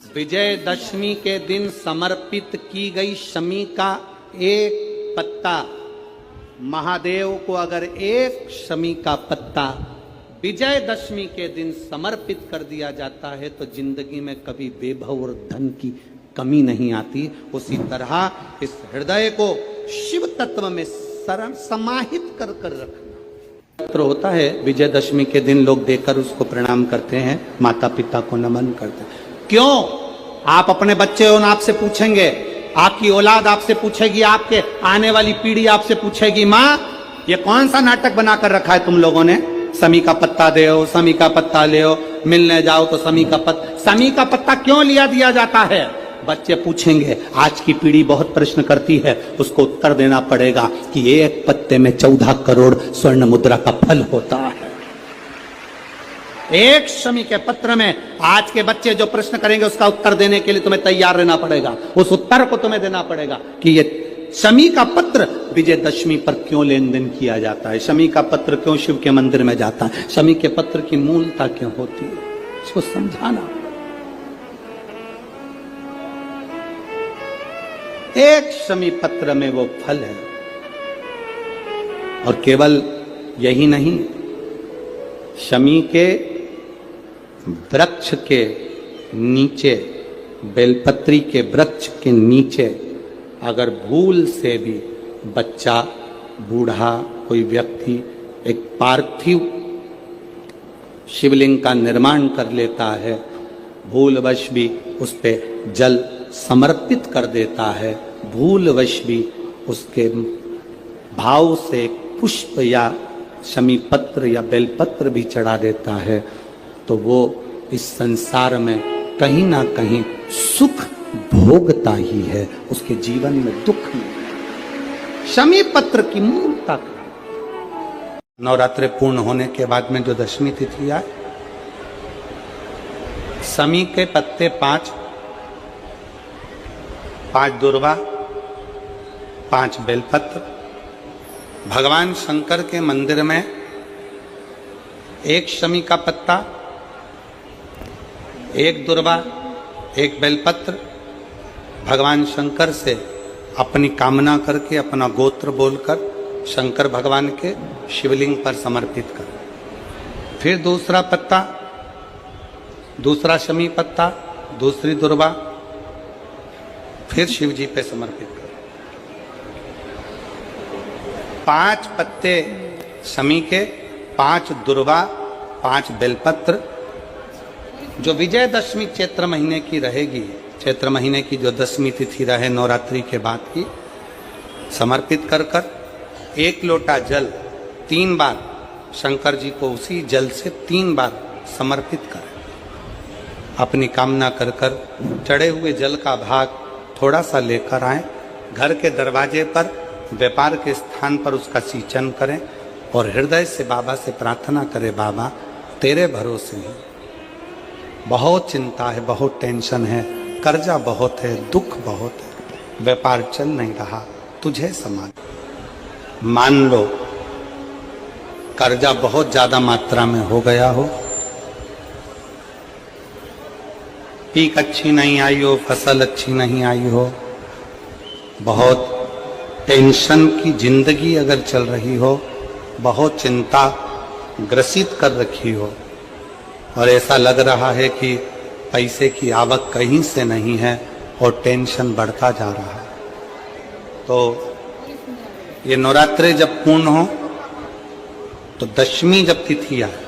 विजयदशमी के दिन समर्पित की गई शमी का एक पत्ता, महादेव को अगर एक शमी का पत्ता विजयदशमी के दिन समर्पित कर दिया जाता है तो जिंदगी में कभी वैभव और धन की कमी नहीं आती। उसी तरह इस हृदय को शिव तत्व में समाहित कर रखना पत्र होता है। विजयदशमी के दिन लोग देकर उसको प्रणाम करते हैं, माता पिता को नमन करते हैं। क्यों? आप अपने बच्चे हो, आपसे पूछेंगे, आपकी औलाद आपसे पूछेगी, आपके आने वाली पीढ़ी आपसे पूछेगी, माँ ये कौन सा नाटक बनाकर रखा है तुम लोगों ने? समी का पत्ता दे, समी का पत्ता ले, मिलने जाओ तो समी का पत्ता क्यों लिया दिया जाता है? बच्चे पूछेंगे। आज की पीढ़ी बहुत प्रश्न करती है, उसको उत्तर देना पड़ेगा कि एक पत्ते में 14 करोड़ स्वर्ण मुद्रा का फल होता है। एक शमी के पत्र में आज के बच्चे जो प्रश्न करेंगे उसका उत्तर देने के लिए तुम्हें तैयार रहना पड़ेगा। उस उत्तर को तुम्हें देना पड़ेगा कि ये शमी का पत्र विजयदशमी पर क्यों लेन देन किया जाता है, शमी का पत्र क्यों शिव के मंदिर में जाता है, शमी के पत्र की मूलता क्यों होती है, इसको समझाना। एक शमी पत्र में वो फल है। और केवल यही नहीं, शमी के वृक्ष के नीचे, बेलपत्री के वृक्ष के नीचे अगर भूल से भी बच्चा, बूढ़ा, कोई व्यक्ति एक पार्थिव शिवलिंग का निर्माण कर लेता है, भूलवश भी उस पे जल समर्पित कर देता है, भूलवश भी उसके भाव से पुष्प या शमी पत्र या बेलपत्र भी चढ़ा देता है, तो वो इस संसार में कहीं ना कहीं सुख भोगता ही है, उसके जीवन में दुख नहीं। शमी पत्र की मूलता। नवरात्रि पूर्ण होने के बाद में जो दशमी तिथि आए, शमी के पत्ते 5 दुर्वा, 5 बेलपत्र, भगवान शंकर के मंदिर में एक शमी का पत्ता, एक दुर्वा, एक बेलपत्र, भगवान शंकर से अपनी कामना करके, अपना गोत्र बोलकर शंकर भगवान के शिवलिंग पर समर्पित कर। फिर दूसरा पत्ता, दूसरा शमी पत्ता, दूसरी दुर्वा, फिर शिव जी पे समर्पित कर। 5 पत्ते शमी के, 5 दुर्वा, 5 बेलपत्र, जो विजयदशमी चैत्र महीने की रहेगी, चैत्र महीने की जो दशमी तिथि रहे नवरात्रि के बाद की, समर्पित कर कर 1 लोटा जल 3 बार शंकर जी को उसी जल से 3 बार समर्पित करें। अपनी कामना कर कर चढ़े हुए जल का भाग थोड़ा सा लेकर आए, घर के दरवाजे पर, व्यापार के स्थान पर उसका सिंचन करें और हृदय से बाबा से प्रार्थना करें, बाबा तेरे भरोसे हैं, बहुत चिंता है, बहुत टेंशन है, कर्जा बहुत है, दुख बहुत है, व्यापार चल नहीं रहा, तुझे संभाल। मान लो कर्जा बहुत ज्यादा मात्रा में हो गया हो, पीक अच्छी नहीं आई हो, फसल अच्छी नहीं आई हो, बहुत टेंशन की जिंदगी अगर चल रही हो, बहुत चिंता ग्रसित कर रखी हो और ऐसा लग रहा है कि पैसे की आवक कहीं से नहीं है और टेंशन बढ़ता जा रहा है, तो ये नवरात्रि जब पूर्ण हो तो दशमी जब तिथि आए,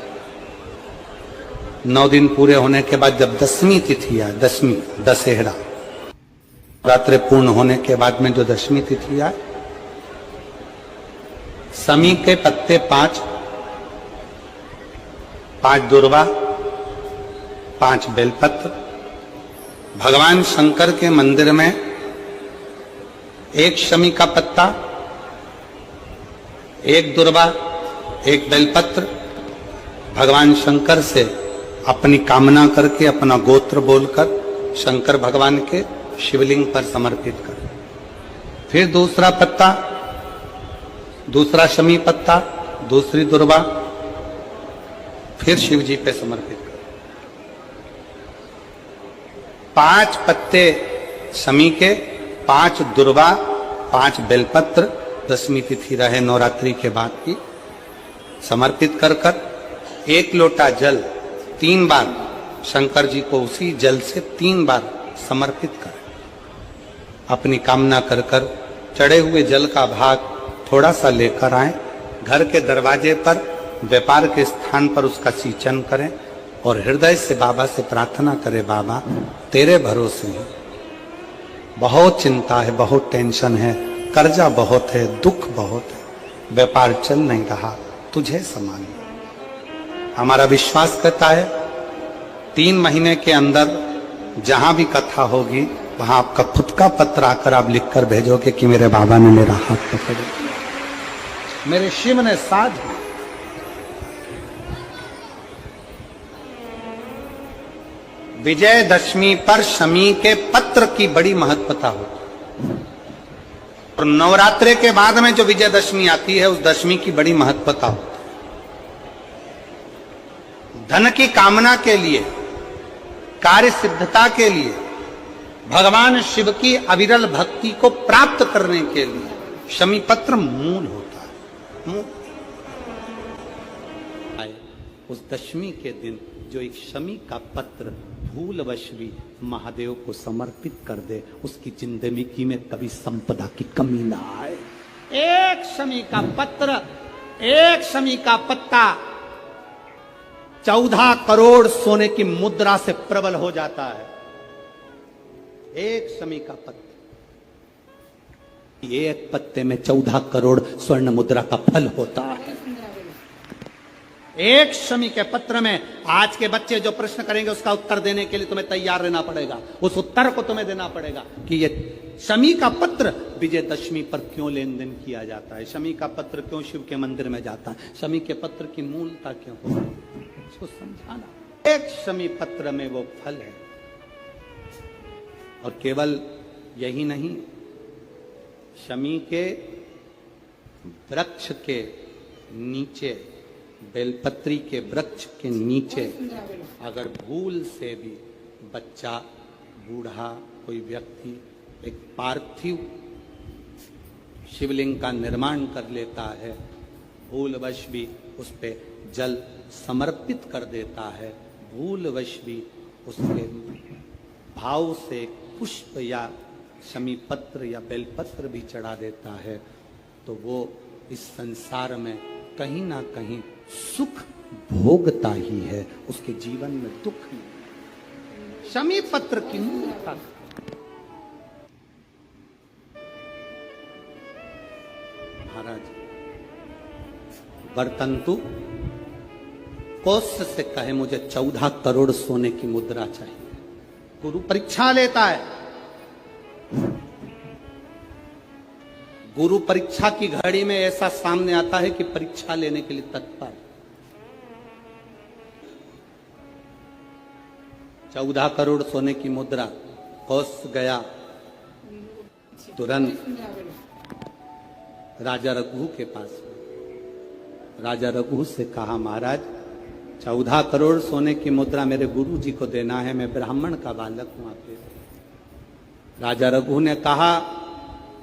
9 दिन पूरे होने के बाद जब दसवीं तिथि आए, दशमी दशहरा, नवरात्रि पूर्ण होने के बाद में जो दशमी तिथि आए, शमी के पत्ते 5 दुर्वा, 5 बेलपत्र, भगवान शंकर के मंदिर में एक शमी का पत्ता, एक दुर्वा, एक बेलपत्र, भगवान शंकर से अपनी कामना करके, अपना गोत्र बोलकर शंकर भगवान के शिवलिंग पर समर्पित कर। फिर दूसरा पत्ता, दूसरा शमी पत्ता, दूसरी दुर्वा, फिर शिव जी पे समर्पित कर। 5 पत्ते शमी के, 5 दुर्वा, 5 बेलपत्र, 10वीं तिथि रहे नवरात्रि के बाद की, समर्पित कर कर 1 लोटा जल 3 बार शंकर जी को उसी जल से 3 बार समर्पित कर, अपनी कामना कर कर चढ़े हुए जल का भाग थोड़ा सा लेकर आए, घर के दरवाजे पर व्यापार के स्थान पर उसका सिंचन करें और हृदय से बाबा से प्रार्थना करें, बाबा तेरे भरोसे हैं, बहुत चिंता है, बहुत टेंशन है, कर्जा बहुत है, दुख बहुत है, व्यापार चल नहीं रहा, तुझे संभाल। हमारा विश्वास कहता है 3 महीने के अंदर जहां भी कथा होगी वहां आपका खुद का पत्र आकर आप लिखकर भेजोगे कि मेरे बाबा ने मेरा हाथ पकड़ लिया, मेरे शिव ने साथ दिया। विजयदशमी पर शमी के पत्र की बड़ी महत्वता होती है और नवरात्रि के बाद में जो विजयदशमी आती है उस दशमी की बड़ी महत्वता होती है। धन की कामना के लिए, कार्य सिद्धता के लिए, भगवान शिव की अविरल भक्ति को प्राप्त करने के लिए शमी पत्र मूल होता है। मूल उस दशमी के दिन जो एक शमी का पत्र भूलवश भी महादेव को समर्पित कर दे, उसकी जिंदगी में कभी संपदा की कमी ना आए। एक शमी का पत्र, एक शमी का पत्ता 14 करोड़ सोने की मुद्रा से प्रबल हो जाता है। एक शमी का पत्ता, एक पत्ते में 14 करोड़ स्वर्ण मुद्रा का फल होता है। एक शमी के पत्र में आज के बच्चे जो प्रश्न करेंगे उसका उत्तर देने के लिए तुम्हें तैयार रहना पड़ेगा। उस उत्तर को तुम्हें देना पड़ेगा कि ये शमी का पत्र विजयदशमी पर क्यों लेन देन किया जाता है, शमी का पत्र क्यों शिव के मंदिर में जाता है, शमी के पत्र की मूलता क्यों हो, इसको समझाना। एक शमी पत्र में वो फल है और केवल यही नहीं, शमी के वृक्ष के नीचे, बेलपत्री के वृक्ष के नीचे अगर भूल से भी बच्चा, बूढ़ा, कोई व्यक्ति एक पार्थिव शिवलिंग का निर्माण कर लेता है, भूलवश भी उस पे जल समर्पित कर देता है, भूलवश भी उसके भाव से पुष्प या शमी पत्र या बेलपत्र भी चढ़ा देता है, तो वो इस संसार में कहीं ना कहीं सुख भोगता ही है, उसके जीवन में दुख नहीं। शमी पत्र की मूलता महाराज वर्तंतु कौश से कहे मुझे 14 करोड़ सोने की मुद्रा चाहिए। गुरु परीक्षा लेता है, गुरु परीक्षा की घड़ी में ऐसा सामने आता है कि परीक्षा लेने के लिए तत्पर। 14 करोड़ सोने की मुद्रा, कौश गया तुरंत राजा रघु के पास। राजा रघु से कहा, महाराज 14 करोड़ सोने की मुद्रा मेरे गुरु जी को देना है, मैं ब्राह्मण का बालक हूं आपके। राजा रघु ने कहा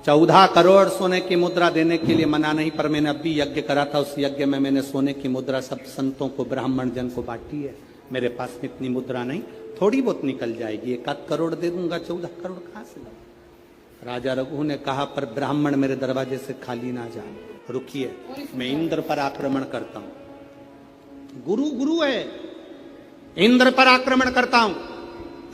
14 करोड़ सोने की मुद्रा देने के लिए मना नहीं, पर मैंने अभी यज्ञ करा था, उस यज्ञ में मैंने सोने की मुद्रा सब संतों को, ब्राह्मण जन को बांटी है। मेरे पास में इतनी मुद्रा नहीं, थोड़ी बहुत निकल जाएगी, 1 करोड़ दे दूंगा, 14 करोड़ कहां से लाऊं। राजा रघु ने कहा, पर ब्राह्मण मेरे दरवाजे से खाली ना जाए, रुकिए, मैं इंद्र पर आक्रमण करता हूं। गुरु गुरु है, इंद्र पर आक्रमण करता हूं।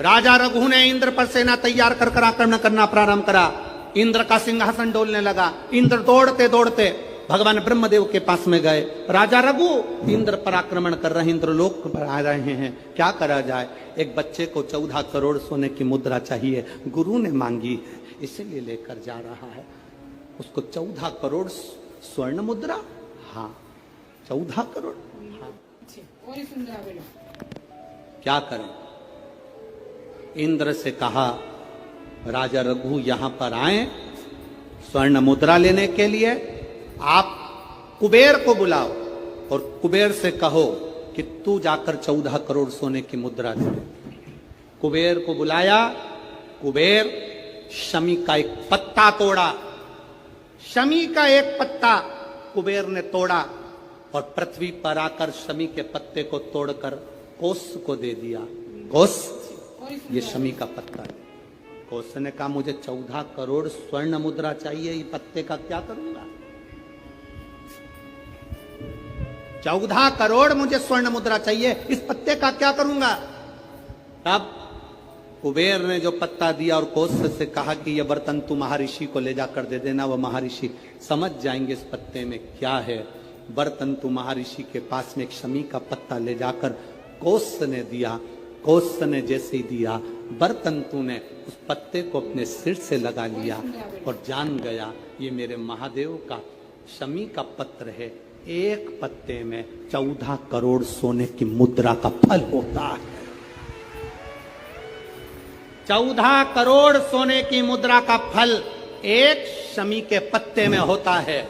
राजा रघु ने इंद्र पर सेना तैयार कर आक्रमण करना प्रारंभ करा। इंद्र का सिंहासन डोलने लगा। इंद्र दौड़ते दौड़ते भगवान ब्रह्मदेव के पास में गए। राजा रघु इंद्र पर आक्रमण कर रहे हैं, इंद्र लोक पर आ रहे हैं, क्या करा जाए। एक बच्चे को 14 करोड़ सोने की मुद्रा चाहिए, गुरु ने मांगी है, इसीलिए लेकर जा रहा है। उसको 14 करोड़ स्वर्ण मुद्रा, हाँ 14 करोड़, हाँ। क्या करें। इंद्र से कहा, राजा रघु यहां पर आए स्वर्ण मुद्रा लेने के लिए, आप कुबेर को बुलाओ और कुबेर से कहो कि तू जाकर 14 करोड़ सोने की मुद्रा दे। कुबेर को बुलाया। कुबेर शमी का एक पत्ता तोड़ा। शमी का एक पत्ता कुबेर ने तोड़ा और पृथ्वी पर आकर शमी के पत्ते को तोड़कर कोस को दे दिया। कोस, ये शमी का पत्ता है। कोस ने कहा मुझे 14 करोड़ स्वर्ण मुद्रा चाहिए, ये पत्ते का क्या करूंगा? 14 करोड़ मुझे स्वर्ण मुद्रा चाहिए, इस पत्ते का क्या करूंगा? तब कुबेर ने जो पत्ता दिया और कोस से कहा कि यह बर्तन तू महर्षि को ले जाकर दे देना, वह महर्षि समझ जाएंगे इस पत्ते में क्या है। बर्तन तू महर्षि के पास में एक शमी का पत्ता ले जाकर कोस ने दिया। कोस ने जैसे ही दिया, बर्तन तू ने उस पत्ते को अपने सिर से लगा लिया और जान गया ये मेरे महादेव का शमी का पत्र है। एक पत्ते में 14 करोड़ सोने की मुद्रा का फल होता है। 14 करोड़ सोने की मुद्रा का फल एक शमी के पत्ते में होता है।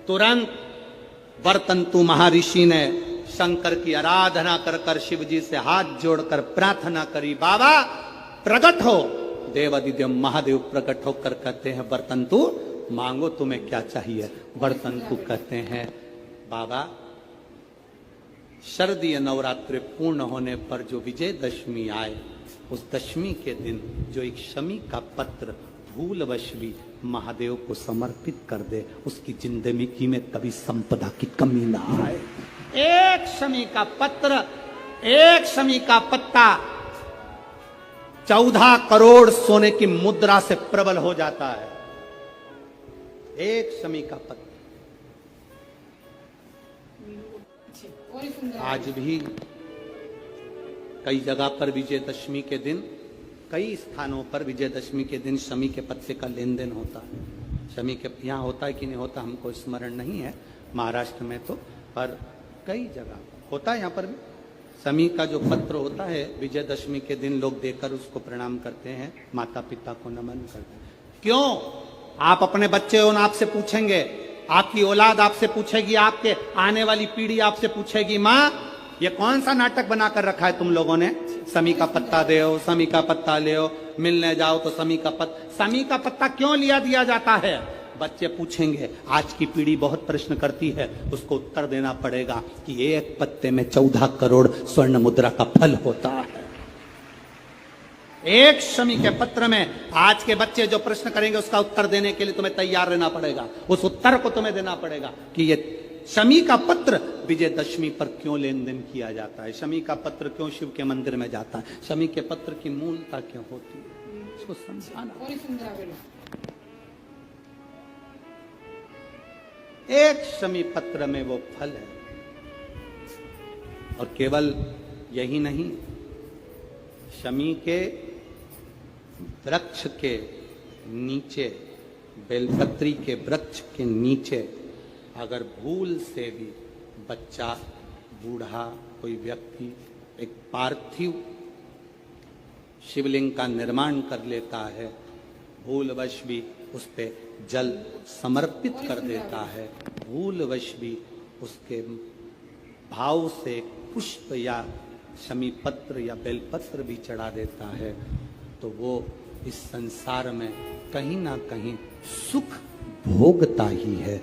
तुरंत बर्तंतु महर्षि ने शंकर की आराधना कर कर शिव जी से हाथ जोड़कर प्रार्थना करी, बाबा प्रकट हो। देवादिदेव महादेव प्रकट होकर कहते हैं बर्तंतु मांगो तुम्हें क्या चाहिए। बर्तंतु कहते हैं बाबा शरदीय नवरात्रि पूर्ण होने पर जो विजयदशमी आए, उस दशमी के दिन जो एक शमी का पत्र भूलवश भी महादेव को समर्पित कर दे, उसकी जिंदगी में कभी संपदा की कमी ना आए। एक शमी का पत्र, एक शमी का पत्ता 14 करोड़ सोने की मुद्रा से प्रबल हो जाता है। एक शमी का पत्र। आज भी कई जगह पर विजयदशमी के दिन, कई स्थानों पर विजयदशमी के दिन शमी के पत्ते का लेन देन होता है। शमी के यहाँ होता है कि नहीं होता हमको स्मरण नहीं है, महाराष्ट्र में तो, पर कई जगह होता है। यहाँ पर भी शमी का जो पत्र होता है विजयदशमी के दिन लोग देकर उसको प्रणाम करते हैं, माता पिता को नमन करते हैं। क्यों? आप अपने बच्चे हो, आपसे पूछेंगे, आपकी औलाद आपसे पूछेगी, आपके आने वाली पीढ़ी आपसे पूछेगी, माँ ये कौन सा नाटक बनाकर रखा है तुम लोगों ने? शमी का पत्ता दो, शमी का पत्ता ले, मिलने जाओ तो शमी का पत्ता क्यों लिया दिया जाता है? बच्चे पूछेंगे। आज की पीढ़ी बहुत प्रश्न करती है, उसको उत्तर देना पड़ेगा कि एक पत्ते में 14 करोड़ स्वर्ण मुद्रा का फल होता है। एक शमी के पत्र में आज के बच्चे जो प्रश्न करेंगे उसका उत्तर देने के लिए तुम्हें तैयार रहना पड़ेगा। उस उत्तर को तुम्हें देना पड़ेगा कि ये शमी का पत्र विजयदशमी पर क्यों लेन देन किया जाता है, शमी का पत्र क्यों शिव के मंदिर में जाता है, शमी के पत्र की मूलता क्यों होती है, इसको समझाना। एक शमी पत्र में वो फल है। और केवल यही नहीं, शमी के वृक्ष के नीचे, बेलपत्री के वृक्ष के नीचे अगर भूल से भी बच्चा, बूढ़ा, कोई व्यक्ति एक पार्थिव शिवलिंग का निर्माण कर लेता है, भूलवश भी उस पे जल समर्पित कर देता है, भूलवश भी उसके भाव से पुष्प या शमी पत्र या बेलपत्र भी चढ़ा देता है, तो वो इस संसार में कहीं ना कहीं सुख भोगता ही है।